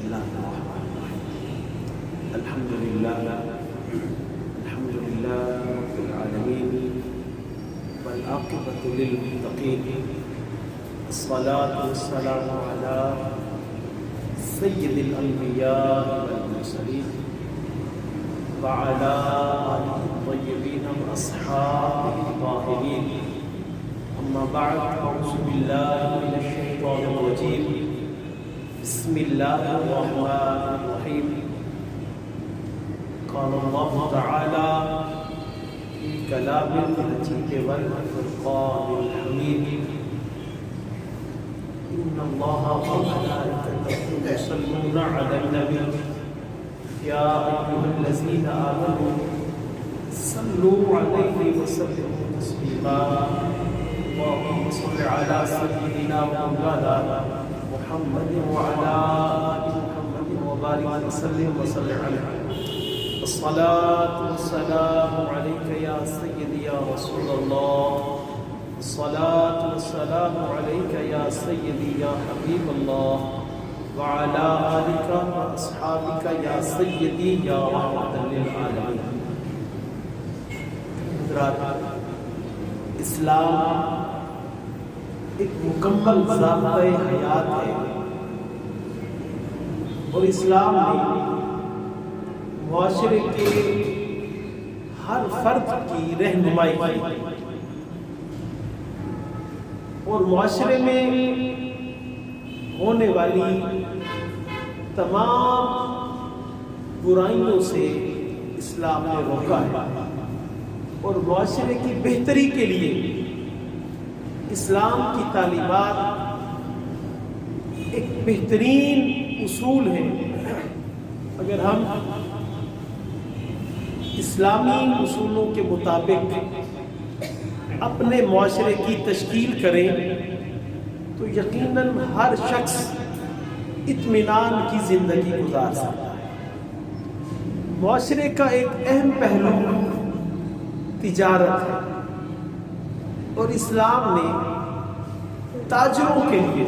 الله الرحمن الرحيم الحمد لله رب العالمين والعاقبة للمتقين الصلاة والسلام على سيد الأنبياء والمرسلين وعلى آله الطيبين وأصحابه الطاهرين أما بعد أعوذ بالله من الشيطان الرجيم بسم الله الرحمن الرحيم قال الله تعالى في كلام المجيد والفرقان الحميد إن الله وملائكته يصلون على النبي يا أيها الذين آمنوا صلوا عليه وسلموا تسليما اللهم صل على سيدنا ومولانا محمد وعلى آل محمد وبارك وسلم عليه الصلاة والسلام عليك يا سيدي يا رسول الله الصلاة والسلام عليك يا سيدي يا حبيب الله وعلى آلك وأصحابك يا سيدي يا رحمة للعالمين. اسلام ایک مکمل ضابطۂ حیات ہے اور اسلام نے معاشرے کے ہر فرد کی رہنمائی کی اور معاشرے میں ہونے والی تمام برائیوں سے اسلام نے روکا ہے اور معاشرے کی بہتری کے لیے اسلام کی تعلیمات ایک بہترین اصول ہیں. اگر ہم اسلامی اصولوں کے مطابق اپنے معاشرے کی تشکیل کریں تو یقیناً ہر شخص اطمینان کی زندگی گزار سکتا ہے. معاشرے کا ایک اہم پہلو تجارت ہے اور اسلام نے تاجروں کے لیے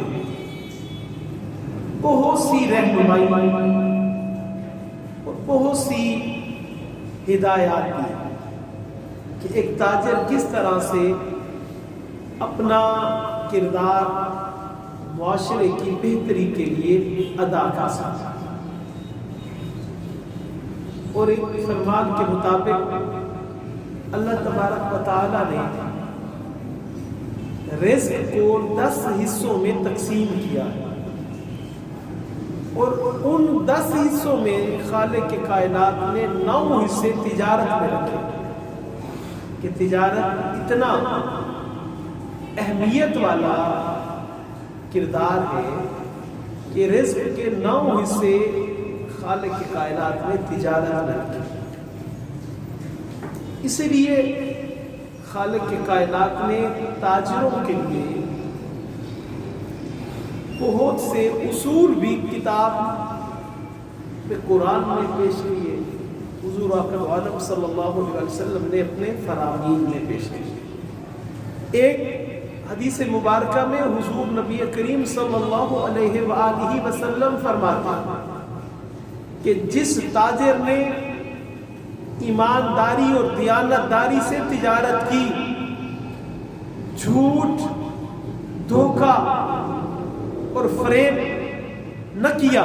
بہت سی رہنمائی اور بہت سی ہدایات دی کہ ایک تاجر کس طرح سے اپنا کردار معاشرے کی بہتری کے لیے ادا کر سکتا ہے. اور ایک فرمان کے مطابق اللہ تبارک و تعالی نے رزق کو 10 حصوں میں تقسیم کیا اور ان 10 حصوں میں خالق کے کائنات نے 9 حصے تجارت میں رکھے کہ تجارت اتنا اہمیت والا کردار ہے کہ رزق کے 9 حصے خالق کے کائنات نے تجارت میں رکھے. اسی لیے خالق کے کائنات نے تاجروں کے لیے بہت سے اصول بھی کتاب میں قرآن میں پیش کیے. حضور اکرم عالم صلی اللہ علیہ وسلم نے اپنے فرامین میں پیش کیے. ایک حدیث مبارکہ میں حضور نبی کریم صلی اللہ علیہ وآلہ وسلم فرماتے ہیں کہ جس تاجر نے ایمانداری اور دیانتداری سے تجارت کی، جھوٹ، دھوکہ اور فریب نہ کیا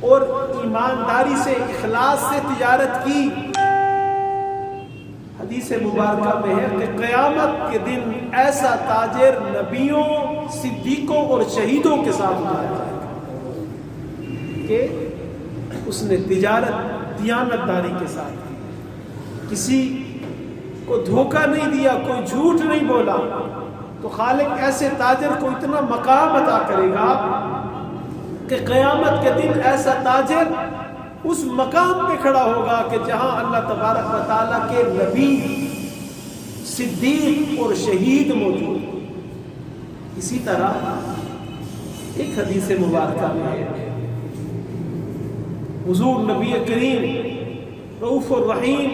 اور ایمانداری سے اخلاص سے تجارت کی، حدیث مبارکہ میں ہے کہ قیامت کے دن ایسا تاجر نبیوں، صدیقوں اور شہیدوں کے ساتھ اٹھایا جائے گا کہ اس نے تجارت دیانتداری کے ساتھ کی، کسی کو دھوکہ نہیں دیا، کوئی جھوٹ نہیں بولا، تو خالق ایسے تاجر کو اتنا مقام عطا کرے گا کہ قیامت کے دن ایسا تاجر اس مقام پہ کھڑا ہوگا کہ جہاں اللہ تبارک و تعالیٰ کے نبی، صدیق اور شہید موجود. اسی طرح ایک حدیث مبارکہ میں ہے حضور نبی کریم رؤوف الرحیم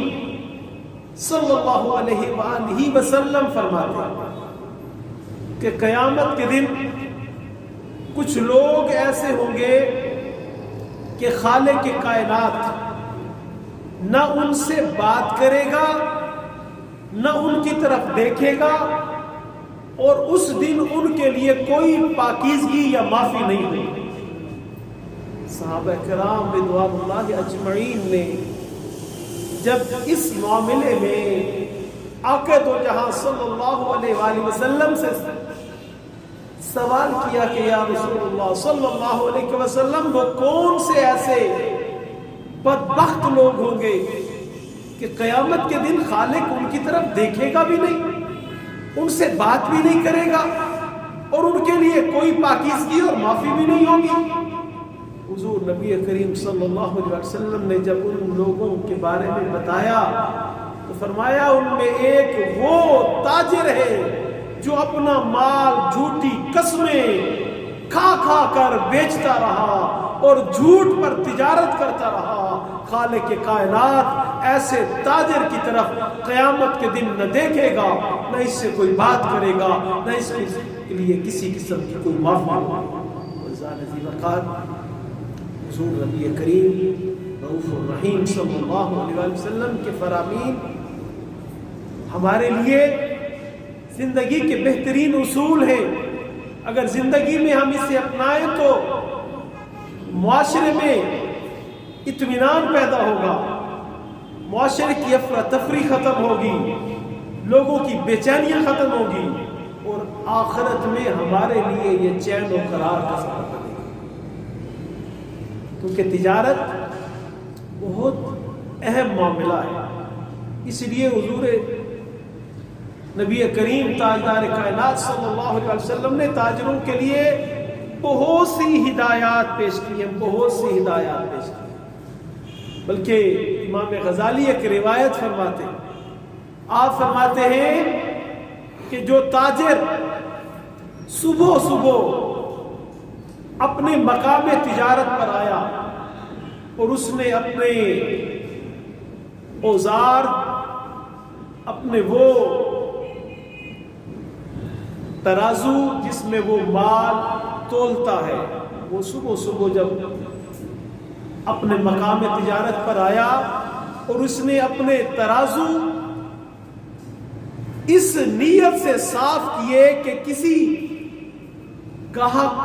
صلی اللہ علیہ وآلہ وسلم فرماتے ہیں کہ قیامت کے دن کچھ لوگ ایسے ہوں گے کہ خالق کائنات نہ ان سے بات کرے گا، نہ ان کی طرف دیکھے گا، اور اس دن ان کے لیے کوئی پاکیزگی یا معافی نہیں ہوگی۔ صحابہ کرام رضوان اللہ اجمعین نے جب اس معاملے میں آقا دو جہاں صلی اللہ علیہ وآلہ وسلم سے سوال کیا کہ یا رسول اللہ صلی اللہ علیہ وسلم، وہ کون سے ایسے بدبخت لوگ ہوں گے کہ قیامت کے دن خالق ان کی طرف دیکھے گا بھی نہیں، ان سے بات بھی نہیں کرے گا، اور ان کے لیے کوئی پاکیزگی اور معافی بھی نہیں ہوگی؟ حضور نبی کریم صلی اللہ علیہ وسلم نے جب ان لوگوں کے بارے میں بتایا تو فرمایا ان میں ایک وہ تاجر ہے جو اپنا مال جھوٹی قسمیں کھا کھا کر بیچتا رہا اور جھوٹ پر تجارت کرتا رہا۔ خالق کائنات ایسے تاجر کی طرف قیامت کے دن نہ دیکھے گا، نہ اس سے کوئی بات کرے گا، نہ اس کے لیے کسی قسم کی کوئی معافی۔ حضور نبی کریم رؤوف الرحیم صلی اللہ علیہ وسلم کے فرامین ہمارے لیے زندگی کے بہترین اصول ہیں۔ اگر زندگی میں ہم اسے اپنائیں تو معاشرے میں اطمینان پیدا ہوگا، معاشرے کی افراتفری ختم ہوگی، لوگوں کی بے چینیاں ختم ہوگی، اور آخرت میں ہمارے لیے یہ چین و قرار کا سبب بنے گا۔ کیونکہ تجارت بہت اہم معاملہ ہے، اس لیے حضور نبی کریم تاجدار کائنات صلی اللہ علیہ وسلم نے تاجروں کے لیے بہت سی ہدایات پیش کی ہیں، بہت سی ہدایات پیش کی ہیں۔ بلکہ امام غزالی ایک روایت فرماتے ہیں، آپ فرماتے ہیں کہ جو تاجر صبح صبح اپنے مقام تجارت پر آیا اور اس نے اپنے اوزار، اپنے وہ ترازو جس میں وہ مال تولتا ہے، وہ صبح صبح جب اپنے مقام تجارت پر آیا اور اس نے اپنے ترازو اس نیت سے صاف کیے کہ کسی گاہک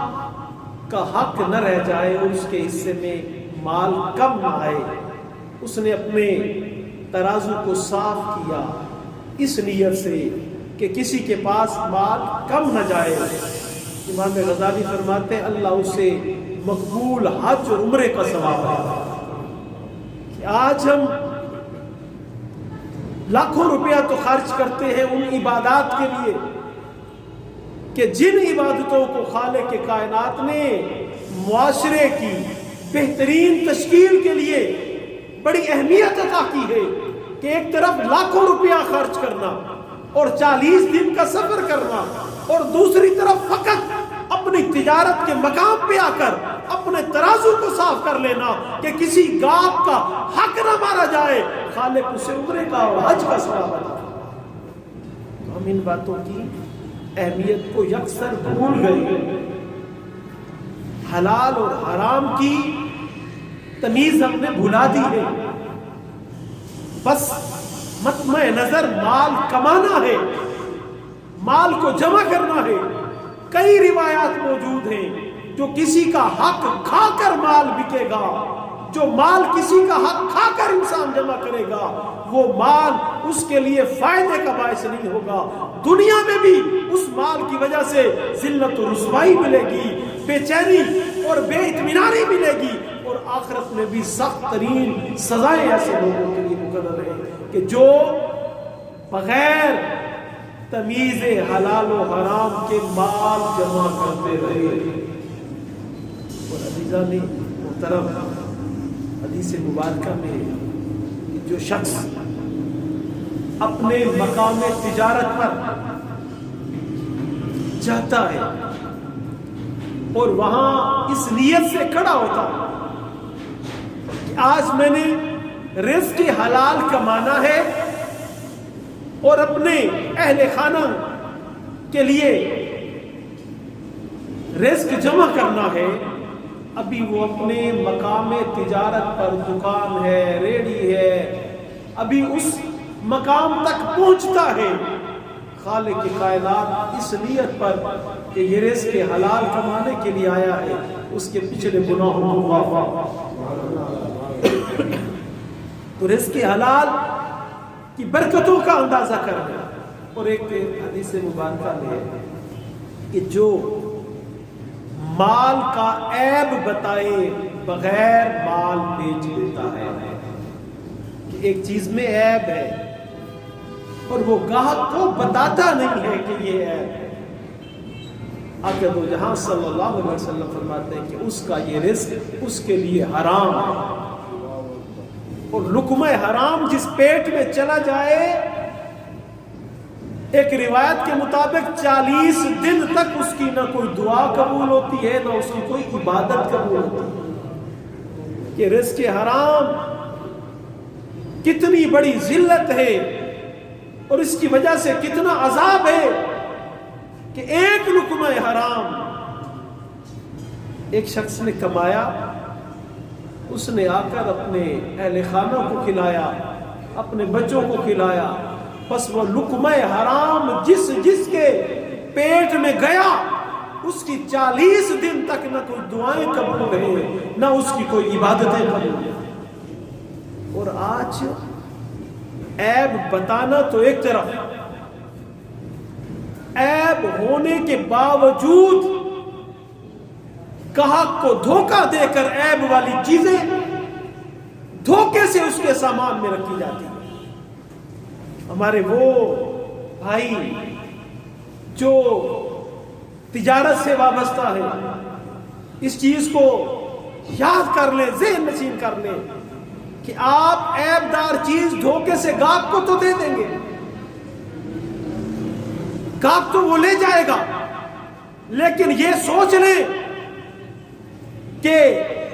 کا حق نہ رہ جائے اور اس کے حصے میں مال کم نہ آئے، اس نے اپنے ترازو کو صاف کیا اس نیت سے کہ کسی کے پاس مال کم نہ جائے۔ امام غزالی فرماتے ہیں اللہ اسے مقبول حج اور عمرے کا ثواب ہے۔ کہ آج ہم لاکھوں روپیہ تو خرچ کرتے ہیں ان عبادات کے لیے کہ جن عبادتوں کو خالق کائنات نے معاشرے کی بہترین تشکیل کے لیے بڑی اہمیت عطا کی ہے، کہ ایک طرف لاکھوں روپیہ خرچ کرنا اور 40 دن کا سفر کرنا، اور دوسری طرف فقط اپنی تجارت کے مقام پہ آ کر اپنے ترازو کو صاف کر لینا کہ کسی گاہک کا حق نہ مارا جائے، خالق اسے عمرے کا اور حج کا ثواب عطا۔ ہم ان باتوں کی اہمیت کو یکسر بھول گئے، حلال اور حرام کی تمیز ہم نے بھلا دی ہے، بس مطمع نظر مال کمانا ہے، مال کو جمع کرنا ہے۔ کئی روایات موجود ہیں جو کسی کا حق کھا کر مال بکے گا، جو مال کسی کا حق کھا کر انسان جمع کرے گا وہ مال اس کے لیے فائدے کا باعث نہیں ہوگا، دنیا میں بھی اس مال کی وجہ سے ذلت و رسوائی ملے گی، بے چینی اور بے اطمینانی ملے گی، اور آخرت میں بھی سخت ترین سزائیں ایسے لوگوں کے لیے مقرر ہیں کہ جو بغیر تمیز حلال و حرام کے مال جمع کرتے رہے۔ اور عزیزان محترم، حدیث مبارکہ میں جو شخص اپنے مقام تجارت پر جاتا ہے اور وہاں اس نیت سے کھڑا ہوتا ہے کہ آج میں نے رزق حلال کمانا ہے اور اپنے اہل خانہ کے لیے رزق جمع کرنا ہے، ابھی وہ اپنے مقام تجارت پر، دکان ہے، ریڑھی ہے، ابھی اس مقام تک پہنچتا ہے، خالق کائنات اس نیت پر کہ یہ رزق حلال کمانے کے لیے آیا ہے، اس کے پچھلے گناہوں کو معاف۔ تو رزق حلال کی برکتوں کا اندازہ کرنا۔ اور ایک حدیث مبارکہ میں کہ جو مال کا عیب بتائے بغیر مال بیچ دیتا ہے، کہ ایک چیز میں عیب ہے اور وہ گاہک کو بتاتا نہیں ہے کہ یہ عیب ہے، آقا دو جہاں صلی اللہ علیہ وسلم فرماتے ہیں کہ اس کا یہ رزق اس کے لیے حرام ہے، اور لقمہ حرام جس پیٹ میں چلا جائے، ایک روایت کے مطابق 40 دن تک اس کی نہ کوئی دعا قبول ہوتی ہے، نہ اس کی کوئی عبادت قبول ہوتی ہے۔ کہ رزق حرام کتنی بڑی ذلت ہے اور اس کی وجہ سے کتنا عذاب ہے کہ ایک لقمہ حرام ایک شخص نے کمایا، اس نے آ کر اپنے اہل خانہ کو کھلایا، اپنے بچوں کو کھلایا، بس وہ لقمہ حرام جس کے پیٹ میں گیا، اس کی 40 دن تک نہ کوئی دعائیں قبول رہے، نہ اس کی کوئی عبادتیں قبول۔ اور آج عیب بتانا تو ایک طرف، عیب ہونے کے باوجود گاہک کو دھوکہ دے کر عیب والی چیزیں دھوکے سے اس کے سامان میں رکھی جاتی ہیں۔ ہمارے وہ بھائی جو تجارت سے وابستہ ہے، اس چیز کو یاد کر لیں، ذہن نشین کر لیں کہ آپ عیب دار چیز دھوکے سے گاہک کو تو دے دیں گے، گاہک تو وہ لے جائے گا، لیکن یہ سوچ لیں کہ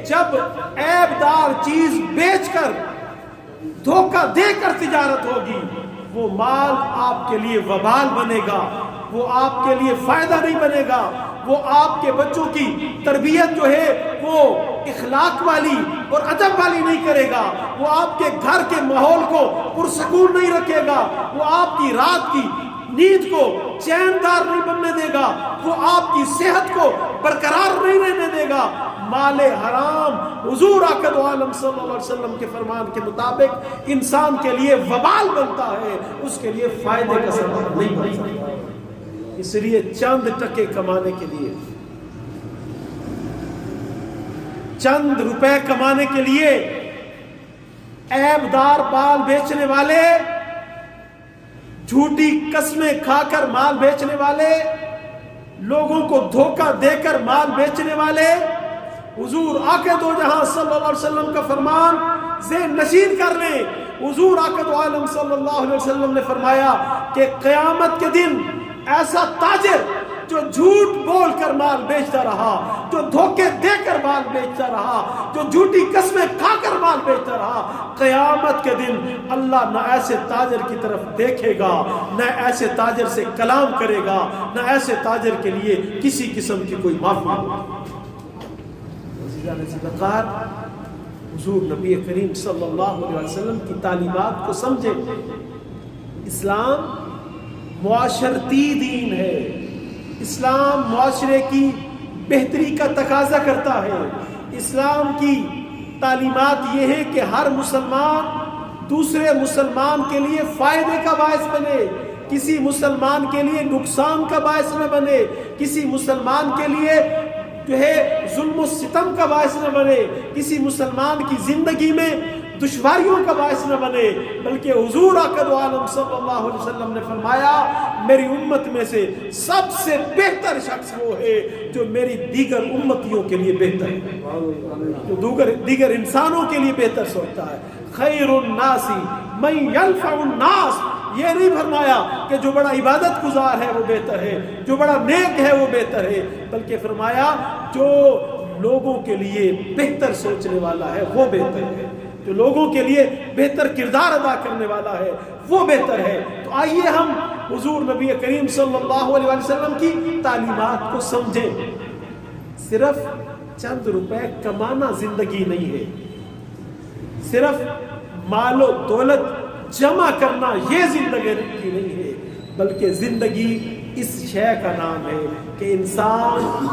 جب عیب دار چیز بیچ کر دھوکہ دے کر تجارت ہوگی، وہ مال آپ کے لیے وبال بنے گا، وہ آپ کے لیے فائدہ نہیں بنے گا، وہ آپ کے بچوں کی تربیت جو ہے وہ اخلاق والی اور ادب والی نہیں کرے گا، وہ آپ کے گھر کے ماحول کو پرسکون نہیں رکھے گا، وہ آپ کی رات کی نیند کو چین دار نہیں بننے دے گا، وہ آپ کی صحت کو برقرار نہیں رہنے دے گا۔ مال حرام حضور آقا دو عالم صلی اللہ علیہ وسلم کے فرمان کے مطابق انسان کے لیے وبال بنتا ہے، اس کے لیے فائدے کا سبب نہیں بن سکتا۔ اس لیے چند ٹکے کمانے کے لیے، چند روپے کمانے کے لیے عیب دار مال بیچنے والے، جھوٹی قسمیں کھا کر مال بیچنے والے، لوگوں کو دھوکہ دے کر مال بیچنے والے، حضور آقا دو جہاں صلی اللہ علیہ وسلم کا فرمان ذہن نشین کر لیں۔ حضور آقا دو عالم صلی اللہ علیہ وسلم نے فرمایا کہ قیامت کے دن ایسا تاجر جو جھوٹ بول کر مال بیچتا رہا، جو دھوکے دے کر مال بیچتا رہا، جو جھوٹی قسمیں کھا کر مال بیچتا رہا، قیامت کے دن اللہ نہ ایسے تاجر کی طرف دیکھے گا، نہ ایسے تاجر سے کلام کرے گا، نہ ایسے تاجر کے لیے کسی قسم کی کوئی معافی ہوگی۔ حضور نبی کریم صلی اللہ علیہ وسلم کی تعلیمات کو سمجھے۔ اسلام معاشرتی دین ہے، اسلام معاشرے کی بہتری کا تقاضا کرتا ہے۔ اسلام کی تعلیمات یہ ہے کہ ہر مسلمان دوسرے مسلمان کے لیے فائدے کا باعث بنے، کسی مسلمان کے لیے نقصان کا باعث نہ بنے، کسی مسلمان کے لیے جو ہے ظلم و ستم کا باعث نہ بنے، کسی مسلمان کی زندگی میں دشواریوں کا باعث نہ بنے، بلکہ حضور آقا دو عالم صلی اللہ علیہ وسلم نے فرمایا میری امت میں سے سب سے بہتر شخص وہ ہے جو میری دیگر امتیوں کے لیے بہتر ہے، جو دیگر انسانوں کے لیے بہتر سوچتا ہے۔ خیر الناس من ينفع الناس، یہ نہیں فرمایا کہ جو بڑا عبادت گزار ہے وہ بہتر ہے، جو بڑا نیک ہے وہ بہتر ہے، بلکہ فرمایا جو لوگوں کے لیے بہتر سوچنے والا ہے وہ بہتر ہے، جو لوگوں کے لیے بہتر کردار ادا کرنے والا ہے وہ بہتر ہے۔ تو آئیے ہم حضور نبی کریم صلی اللہ علیہ وسلم کی تعلیمات کو سمجھیں۔ صرف چند روپے کمانا زندگی نہیں ہے، صرف مال و دولت جمع کرنا یہ زندگی نہیں ہے، بلکہ زندگی اس شے کا نام ہے کہ انسان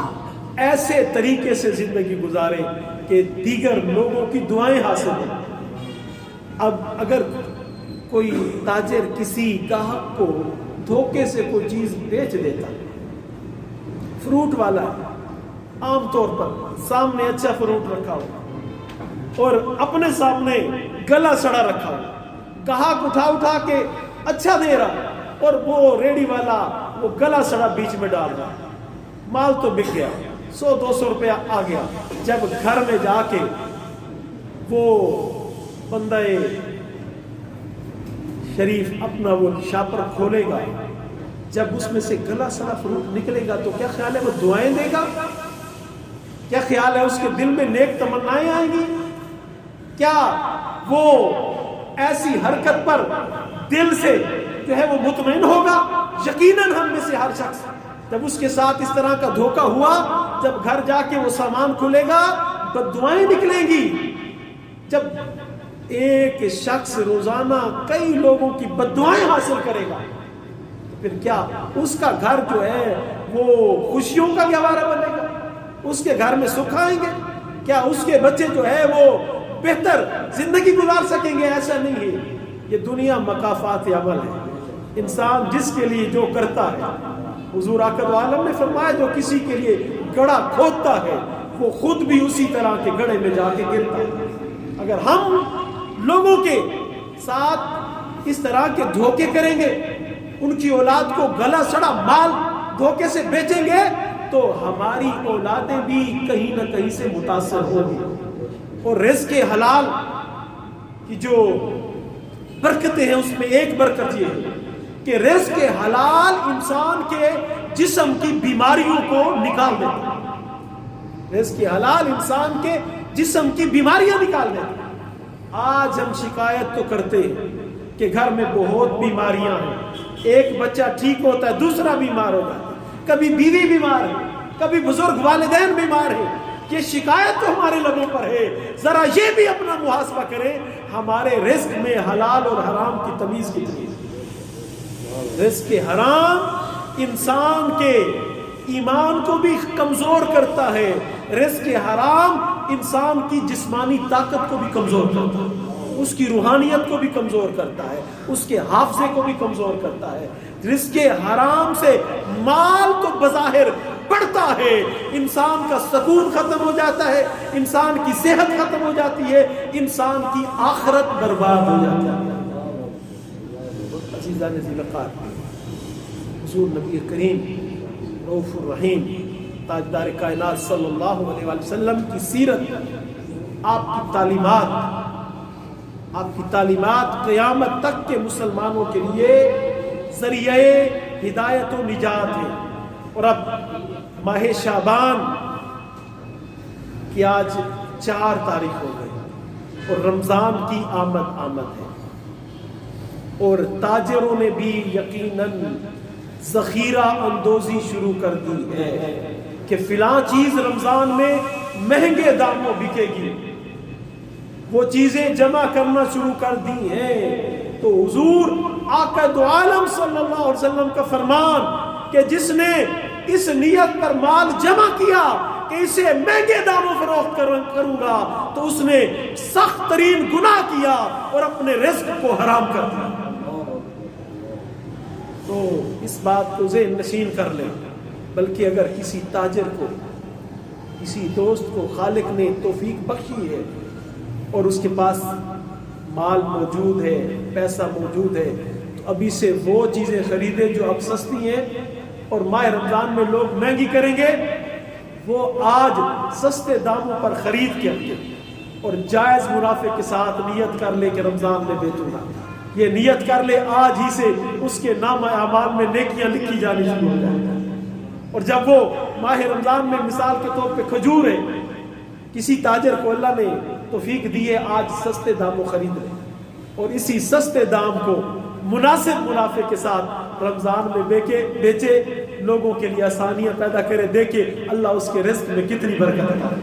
ایسے طریقے سے زندگی گزارے کہ دیگر لوگوں کی دعائیں حاصل ہوں۔ اب اگر کوئی تاجر کسی گاہک کو دھوکے سے کوئی چیز بیچ دیتا، فروٹ والا ہے، عام طور پر سامنے اچھا فروٹ رکھا ہو اور اپنے سامنے گلا سڑا رکھا ہو، گاہک اٹھا کے اچھا دے رہا اور وہ ریڑی والا وہ گلا سڑا بیچ میں ڈال رہا، مال تو بک گیا، 100-200 روپیہ آ گیا۔ جب گھر میں جا کے وہ بندہ شریف اپنا وہ شاپر کھولے گا، جب اس میں سے گلا سڑا فروٹ نکلے گا تو کیا خیال ہے وہ دعائیں دے گا؟ کیا خیال ہے اس کے دل میں نیک تمنائیں آئیں گی؟ کیا وہ ایسی حرکت پر دل سے جو ہے وہ مطمئن ہوگا؟ یقیناً ہم میں سے ہر شخص جب اس کے ساتھ اس طرح کا دھوکہ ہوا، جب گھر جا کے وہ سامان کھلے گا بد دعائیں نکلیں گی۔ جب ایک شخص روزانہ کئی لوگوں کی بد دعائیں حاصل کرے گا تو پھر کیا اس کا گھر جو ہے وہ خوشیوں کا گہوارہ بنے گا؟ اس کے گھر میں سکھ آئیں گے؟ کیا اس کے بچے جو ہے وہ بہتر زندگی گزار سکیں گے؟ ایسا نہیں ہے۔ یہ دنیا مکافات عمل ہے، انسان جس کے لیے جو کرتا ہے۔ حضور آقا عالم نے فرمایا جو کسی کے لیے گڑھا کھودتا ہے وہ خود بھی اسی طرح کے گڑھے میں جا کے گرتا ہے۔ اگر ہم لوگوں کے ساتھ اس طرح کے دھوکے کریں گے، ان کی اولاد کو گلا سڑا مال دھوکے سے بیچیں گے تو ہماری اولادیں بھی کہیں نہ کہیں سے متاثر ہوگی۔ اور رزق حلال کی جو برکتیں ہیں اس میں ایک برکت یہ ہے کہ رزق حلال انسان کے جسم کی بیماریوں کو نکال دیتا ہے۔ رزق حلال انسان کے جسم کی بیماریاں نکال دیتا ہے۔ آج ہم شکایت تو کرتے ہیں کہ گھر میں بہت بیماریاں ہیں، ایک بچہ ٹھیک ہوتا ہے دوسرا بیمار ہوتا ہے، کبھی بیوی بیمار ہے، کبھی بزرگ والدین بیمار ہیں۔ یہ شکایت تو ہمارے لبوں پر ہے، ذرا یہ بھی اپنا محاسبہ کریں ہمارے رزق میں حلال اور حرام کی تمیز کتنی ہے۔ رزق حرام انسان کے ایمان کو بھی کمزور کرتا ہے، رزق حرام انسان کی جسمانی طاقت کو بھی کمزور کرتا ہے، اس کی روحانیت کو بھی کمزور کرتا ہے، اس کے حافظے کو بھی کمزور کرتا ہے۔ رزق حرام سے مال تو بظاہر بڑھتا ہے، انسان کا سکون ختم ہو جاتا ہے، انسان کی صحت ختم ہو جاتی ہے، انسان کی آخرت برباد ہو جاتی ہے۔ عزیزان ذی الوقار، حضور نبی کریم رؤوف الرحیم تاجدار کائنات صلی اللہ علیہ وآلہ وسلم کی سیرت، آپ کی تعلیمات قیامت تک کے مسلمانوں کے لیے ذریعہ ہدایت و نجات ہے۔ اور اب ماہ شعبان کی آج 4 تاریخ ہو گئی اور رمضان کی آمد ہے، اور تاجروں نے بھی یقیناً ذخیرہ اندوزی شروع کر دی ہے کہ فلاں چیز رمضان میں مہنگے داموں بکے گی، وہ چیزیں جمع کرنا شروع کر دی ہیں۔ تو حضور آقا دو عالم صلی اللہ علیہ وسلم کا فرمان کہ جس نے اس نیت پر مال جمع کیا کہ اسے مہنگے داموں فروخت کروں گا تو اس نے سخت ترین گناہ کیا اور اپنے رزق کو حرام کر دیا۔ تو اس بات کو ذہن نشین کر لیں، بلکہ اگر کسی تاجر کو، کسی دوست کو خالق نے توفیق بخشی ہے اور اس کے پاس مال موجود ہے، پیسہ موجود ہے، تو ابھی سے وہ چیزیں خریدے جو اب سستی ہیں اور ماہ رمضان میں لوگ مہنگی کریں گے، وہ آج سستے داموں پر خرید کے اور جائز منافع کے ساتھ نیت کر لے کہ رمضان میں بیچوں گا، یہ نیت کر لے آج ہی سے اس کے نام اعمال میں نیکیاں لکھی جانی شروع ہو جائیں۔ اور جب وہ ماہ رمضان میں مثال کے طور پہ کھجور ہے، کسی تاجر کو اللہ نے توفیق دی ہے آج سستے داموں خرید لے اور اسی سستے دام کو مناسب منافع کے ساتھ رمضان میں بیچے، لوگوں کے لیے آسانیاں پیدا کرے، دیکھے اللہ اس کے رزق میں کتنی برکت ہے۔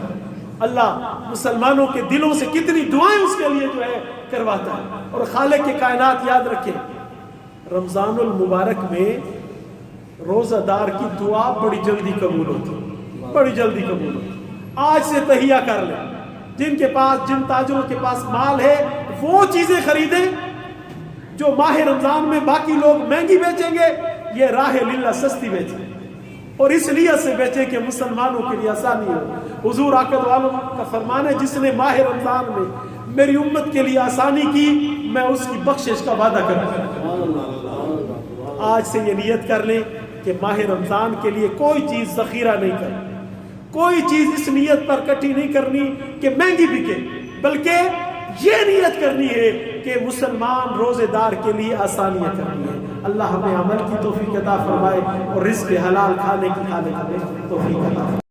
اللہ مسلمانوں کے دلوں سے کتنی دعائیں اس کے لیے جو ہے کرواتا ہے. اور خالق کے کائنات یاد رکھیں، رمضان المبارک میں روزہ دار کی دعا بڑی جلدی قبول ہوتی، بڑی جلدی قبول ہوتی. آج سے تہیہ کر لیں، جن تاجروں کے پاس مال ہے وہ چیزیں خریدیں جو ماہ رمضان میں باقی لوگ مہنگی بیچیں گے، یہ راہ للہ سستی بیچیں، اور اس لیے سے بیچیں کہ مسلمانوں کے لیے آسانی ہو. حضور آقا عالم کا فرمان ہے، جس نے ماہ رمضان میں میری امت کے لیے آسانی کی میں اس کی بخشش کا وعدہ کرتا ہوں. آج سے یہ نیت کر لیں کہ ماہ رمضان کے لیے کوئی چیز ذخیرہ نہیں کرنی، کوئی چیز اس نیت پر کٹھی نہیں کرنی کہ مہنگی بکے، بلکہ یہ نیت کرنی ہے کہ مسلمان روزے دار کے لیے آسانیاں کرنی ہے. اللہ ہمیں عمل کی توفیق عطا فرمائے اور رزق حلال کھانے کی توفیق عطا فرمائے.